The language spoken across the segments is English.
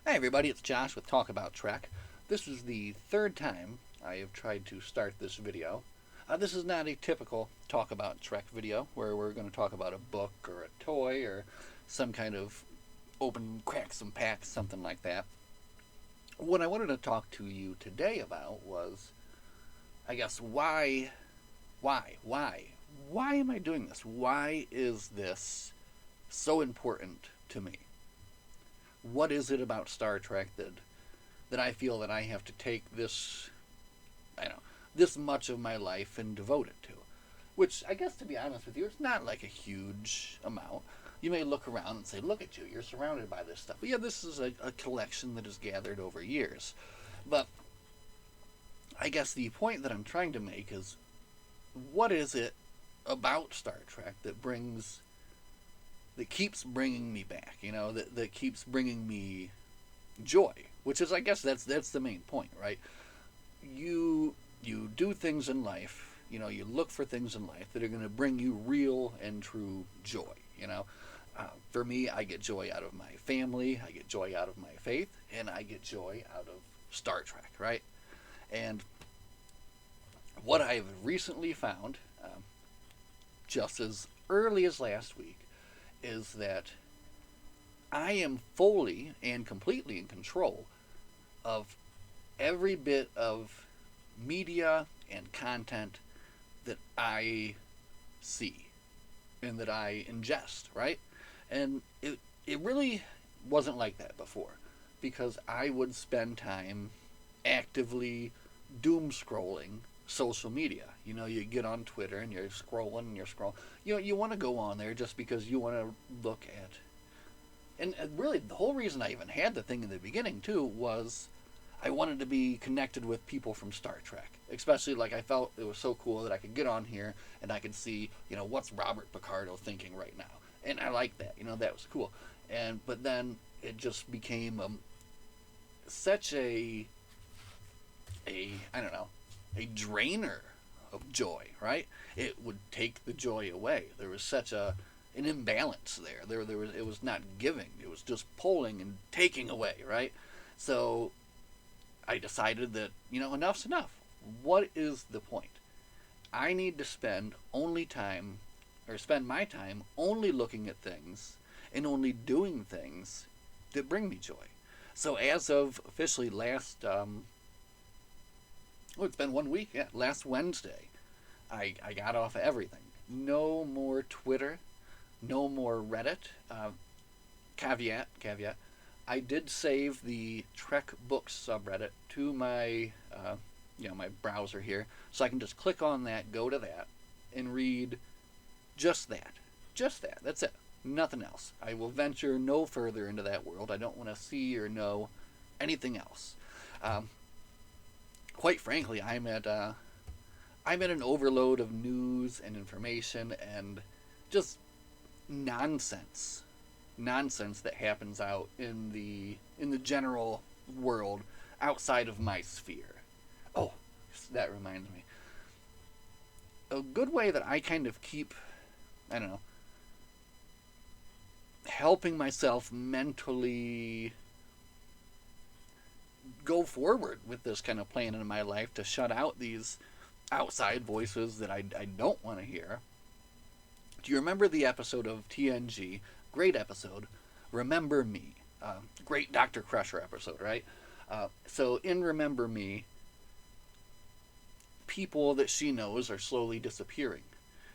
Hey everybody, it's Josh with Talk About Trek. This is the third time I have tried to start this video. This is not a typical Talk About Trek video where we're going to talk about a book or a toy or some kind of open crack some packs, something like that. What I wanted to talk to you today about was, I guess, why? Why am I doing this? Why is this so important to me? What is it about Star Trek that I feel that I have to take this, I don't know, this much of my life and devote it to? Which I guess, to be honest with you, it's not like a huge amount. You may look around and say, "Look at you! You're surrounded by this stuff." But yeah, this is a collection that is gathered over years. But I guess the point that I'm trying to make is, what is it about Star Trek that keeps bringing me back? That keeps bringing me joy, which is, I guess, that's the main point, right? You do things in life, you look for things in life that are going to bring you real and true joy. For me, I get joy out of my family, I get joy out of my faith, and I get joy out of Star Trek, right? And what I've recently found, just as early as last week, is that I am fully and completely in control of every bit of media and content that I see and that I ingest, right? And it really wasn't like that before, because I would spend time actively doom scrolling social media. You get on Twitter and you're scrolling and you're scrolling. You want to go on there just because you want to look at. And really, the whole reason I even had the thing in the beginning too was I wanted to be connected with people from Star Trek. Especially, like, I felt it was so cool that I could get on here and I could see, what's Robert Picardo thinking right now, and I liked that. That was cool. But then it just became such a I don't know, a drainer of joy. Right? It would take the joy away. There was such an imbalance there. There was, it was not giving. It was just pulling and taking away. Right? So I decided that, enough's enough. What is the point? I need to spend my time only looking at things and only doing things that bring me joy. So as of officially it's been 1 week, yeah, last Wednesday, I got off of everything. No more Twitter, no more Reddit. Caveat. I did save the Trek Books subreddit to my browser here, so I can just click on that, go to that, and read just that. Just that. That's it. Nothing else. I will venture no further into that world. I don't want to see or know anything else. Um, Quite frankly, I'm at an overload of news and information and just nonsense, nonsense that happens out in the general world outside of my sphere. Oh, that reminds me. A good way that I kind of keep, I don't know, helping myself mentally go forward with this kind of plan in my life to shut out these outside voices that I don't want to hear. Do you remember the episode of TNG? Great episode. Remember Me. Great Dr. Crusher episode, right? So in Remember Me, people that she knows are slowly disappearing.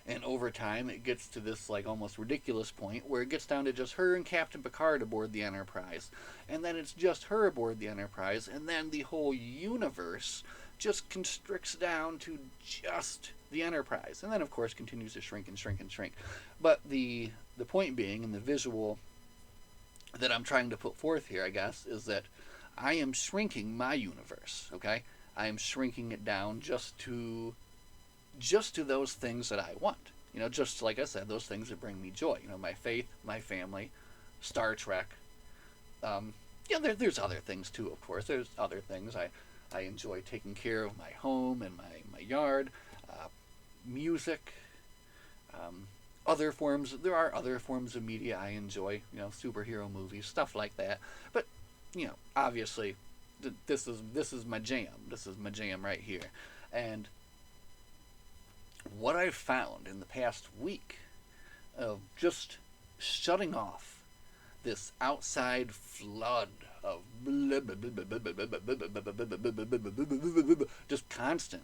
And over time, it gets to this, like, almost ridiculous point where it gets down to just her and Captain Picard aboard the Enterprise. And then it's just her aboard the Enterprise, and then the whole universe just constricts down to just the Enterprise. And then, of course, continues to shrink and shrink and shrink. But the point being, and the visual that I'm trying to put forth here, I guess, is that I am shrinking my universe, okay? I am shrinking it down just to those things that I want. Just like I said, those things that bring me joy. My faith, my family, Star Trek. There's other things too, of course. There's other things. I enjoy taking care of my home and my yard, music, there are other forms of media I enjoy, superhero movies, stuff like that. But, obviously, this is my jam. This is my jam right here. And what I've found in the past week of just shutting off this outside flood of just constant,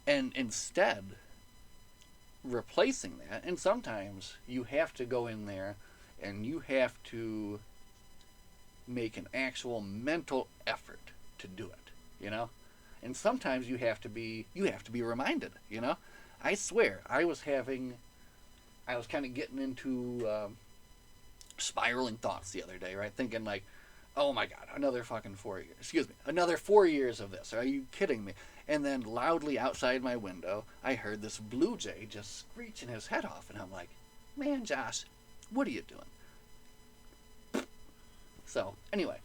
and instead replacing that, and sometimes you have to go in there and you have to make an actual mental effort to do it. And sometimes you have to be reminded. I swear, I was kind of getting into spiraling thoughts the other day, right? Thinking like, oh my God, another fucking 4 years. Excuse me, another 4 years of this. Are you kidding me? And then loudly outside my window, I heard this blue jay just screeching his head off, and I'm like, man, Josh, what are you doing? So, anyway,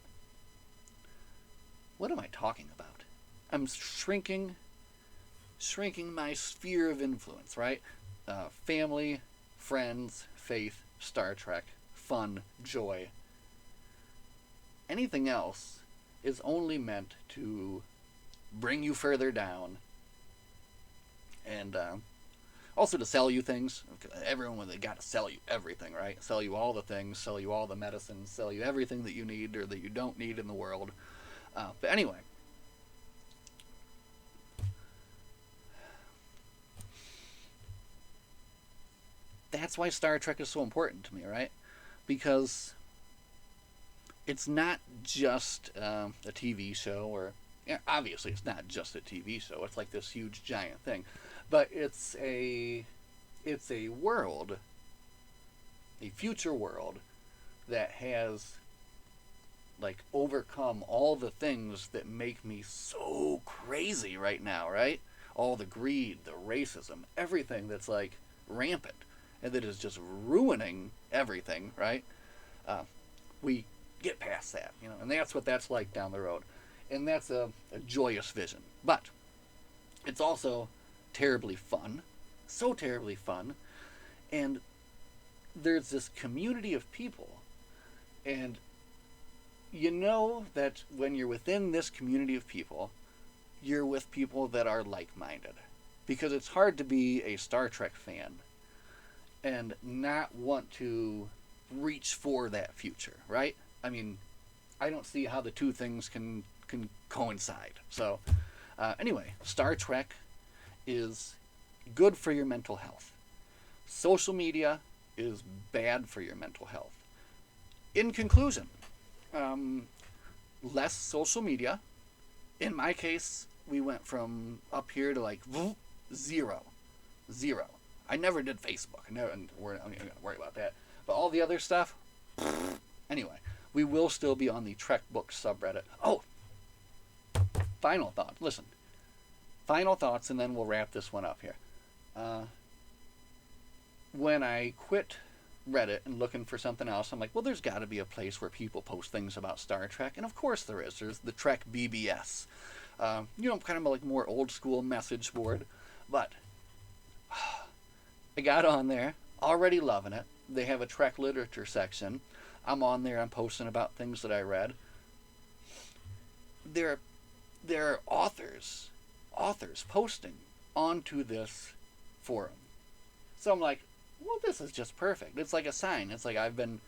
what am I talking about? I'm shrinking my sphere of influence, right? Family, friends, faith, Star Trek, fun, joy. Anything else is only meant to bring you further down, and also to sell you things. Everyone, they got to sell you everything, right? Sell you all the things, sell you all the medicines, sell you everything that you need or that you don't need in the world. But anyway, that's why Star Trek is so important to me, right? Because it's not just a TV show, or obviously it's not just a TV show. It's like this huge giant thing, but it's a world, a future world that has like overcome all the things that make me so crazy right now, right? All the greed, the racism, everything that's like rampant and that is just ruining everything, right? We get past that, and that's what that's like down the road. And that's a joyous vision. But it's also terribly fun, so terribly fun. And there's this community of people, and you know that when you're within this community of people, you're with people that are like-minded. Because it's hard to be a Star Trek fan and not want to reach for that future, right? I mean, I don't see how the two things can coincide. So, anyway, Star Trek is good for your mental health. Social media is bad for your mental health. In conclusion, less social media. In my case, we went from up here to like zero. I never did Facebook. I'm not going to worry about that. But all the other stuff, anyway, we will still be on the Trek Books subreddit. Oh, final thought. Listen, final thoughts, and then we'll wrap this one up here. When I quit Reddit and looking for something else, I'm like, well, there's got to be a place where people post things about Star Trek, and of course there is. There's the Trek BBS. Kind of like more old school message board. But I got on there, already loving it. They have a Trek literature section. I'm on there, I'm posting about things that I read. There are authors posting onto this forum. So I'm like, well, this is just perfect. It's like a sign. It's like I've been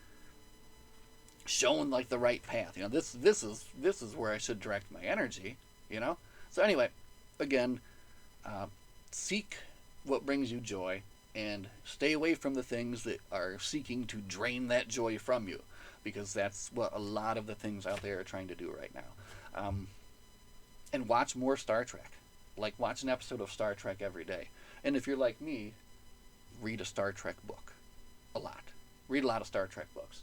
shown like the right path. This is where I should direct my energy. So anyway, again, seek what brings you joy, and stay away from the things that are seeking to drain that joy from you, because that's what a lot of the things out there are trying to do right now. And watch more Star Trek. Like, watch an episode of Star Trek every day. And if you're like me, read a Star Trek book a lot. Read a lot of Star Trek books.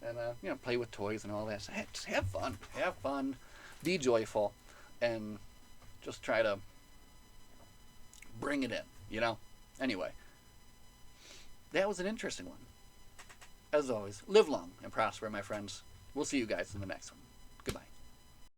And, play with toys and all that. So, just have fun. Be joyful. And just try to bring it in, Anyway, that was an interesting one. As always, live long and prosper, my friends. We'll see you guys in the next one.